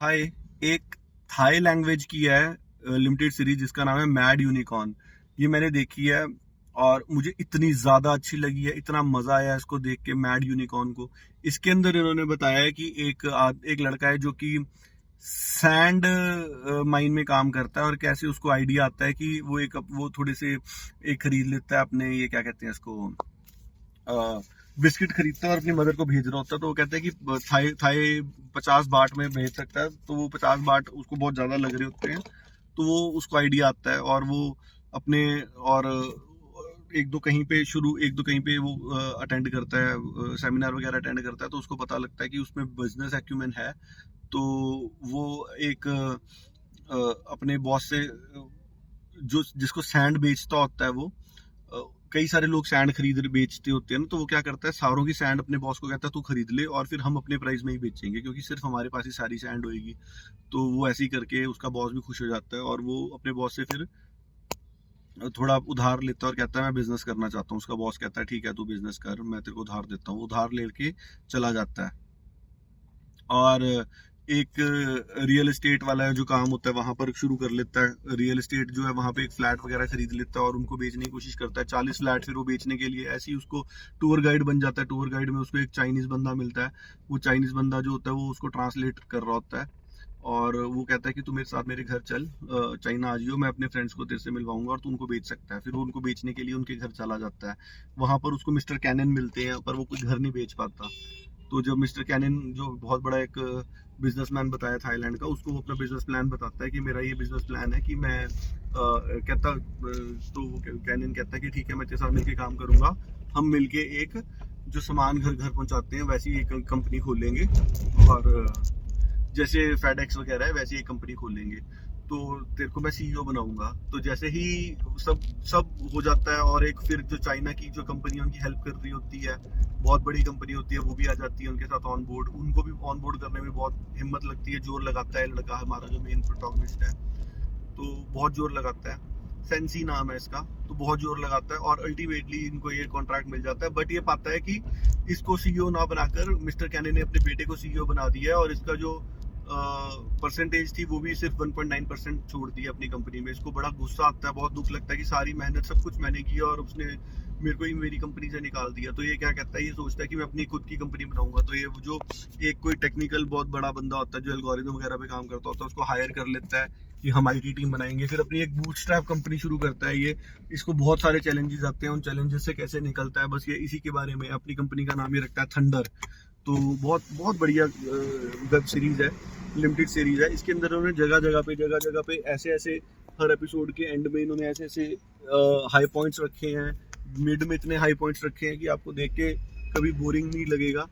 हाय। एक Thai language की है लिमिटेड सीरीज जिसका नाम है मैड यूनिकॉर्न। ये मैंने देखी है और मुझे इतनी ज्यादा अच्छी लगी है, इतना मजा आया इसको देख के मैड यूनिकॉर्न को। इसके अंदर इन्होंने बताया है कि एक लड़का है जो कि सैंड माइन में काम करता है और कैसे उसको आइडिया आता है कि वो थोड़े से एक खरीद लेता है अपने, ये क्या कहते हैं इसको, बिस्किट खरीदता है और अपनी मदर को भेज रहा होता है। तो वो कहता है कि थाई थाई 50 बाट में भेज सकता है। तो वो 50 बाट उसको बहुत ज्यादा लग रहे होते हैं, तो वो उसको आइडिया आता है और वो अपने और एक दो कहीं पे वो अटेंड करता है, सेमिनार वगैरह अटेंड करता है। तो उसको पता लगता है कि उसमें बिजनेस एक्यूमेन है। तो वो एक अपने बॉस से जो जिसको सैंड बेचता होता है वो, अ, कई सारे लोग सैंड खरीद बेचते होते हैं ना। तो वो क्या करता है, सारों की सैंड अपने बॉस को कहता है तू खरीद ले और फिर हम अपने प्राइस में ही बेचेंगे क्योंकि सिर्फ हमारे पास ही सारी सैंड होएगी। तो वो ऐसे ही करके उसका बॉस भी खुश हो जाता है और वो अपने बॉस से फिर थोड़ा उधार लेता है और कहता है मैं बिजनेस करना चाहता हूँ। उसका बॉस कहता है ठीक है तू बिजनेस कर, मैं तेरे को उधार देता हूँ। उधार लेके चला जाता है और एक रियल एस्टेट वाला है जो काम होता है वहां पर शुरू कर लेता है। रियल एस्टेट जो है वहां पे एक फ्लैट वगैरह खरीद लेता है और उनको बेचने की कोशिश करता है, 40 फ्लैट फिर वो बेचने के लिए। ऐसे ही उसको टूर गाइड बन जाता है। टूर गाइड में उसको एक चाइनीज बंदा मिलता है। वो चाइनीज बंदा जो होता है वो उसको ट्रांसलेट कर रहा होता है और वो कहता है कि तू मेरे साथ मेरे घर चल, चाइना आ जियो, मैं अपने फ्रेंड्स को तेरे से मिलवाऊंगा और तू उनको बेच सकता है। फिर वो उनको बेचने के लिए उनके घर चला जाता है। वहां पर उसको मिस्टर कैनन मिलते हैं पर वो कोई घर नहीं बेच पाता। तो जब मिस्टर कैनन, जो बहुत बड़ा एक बिजनेसमैन बताया थाईलैंड का, उसको वो अपना बिजनेस प्लान बताता है कि मेरा ये बिजनेस प्लान है कि मैं तो वो कैनन कहता है कि ठीक है मैं तेरे साथ मिलके काम करूंगा। हम मिलके एक जो सामान घर घर पहुंचाते हैं वैसी एक कंपनी खोलेंगे और जैसे फेडेक्स वगैरह है वैसी एक कंपनी खोलेंगे। तो तेरे को मैं सीईओ बनाऊंगा। तो जैसे ही सब सब हो जाता है और एक फिर जो चाइना की जो कंपनी उनकी हेल्प कर रही होती है, बहुत बड़ी कंपनी होती है, वो भी आ जाती है उनके साथ ऑन बोर्ड। उनको भी ऑन बोर्ड करने में बहुत हिम्मत लगती है, जोर लगाता है लड़का हमारा जो मेन प्रोटोगनिस्ट है। तो बहुत जोर लगाता है, सेंसी नाम है इसका। तो बहुत जोर लगाता है और अल्टीमेटली इनको ये कॉन्ट्रैक्ट मिल जाता है। बट ये पाता है कि इसको सीईओ ना बनाकर मिस्टर कैनन ने अपने बेटे को सीईओ बना दिया है और इसका जो परसेंटेज थी वो भी सिर्फ 1.9% छोड़ दी अपनी कंपनी में। इसको बड़ा गुस्सा आता है, बहुत दुख लगता है कि सारी मेहनत सब कुछ मैंने किया और उसने मेरे को ही मेरी कंपनी से निकाल दिया। तो ये क्या कहता है, ये सोचता है कि मैं अपनी खुद की कंपनी बनाऊंगा। तो ये जो एक कोई टेक्निकल बहुत बड़ा बंदा होता है जो एल्गोरिथम वगैरह पे काम करता होता है, उसको हायर कर लेता है कि हम आईटी टीम बनाएंगे। फिर अपनी एक बूटस्ट्रैप कंपनी शुरू करता है ये। इसको बहुत सारे चैलेंजेस आते हैं, उन चैलेंजेस से कैसे निकलता है बस ये इसी के बारे में। अपनी कंपनी का नाम ये रखता है थंडर। तो बहुत बहुत बढ़िया वेब सीरीज है, लिमिटेड सीरीज है। इसके अंदर उन्होंने जगह जगह पे ऐसे ऐसे हर एपिसोड के एंड में इन्होंने ऐसे ऐसे हाई पॉइंट्स रखे हैं। मिड में इतने हाई पॉइंट्स रखे हैं कि आपको देख के कभी बोरिंग नहीं लगेगा।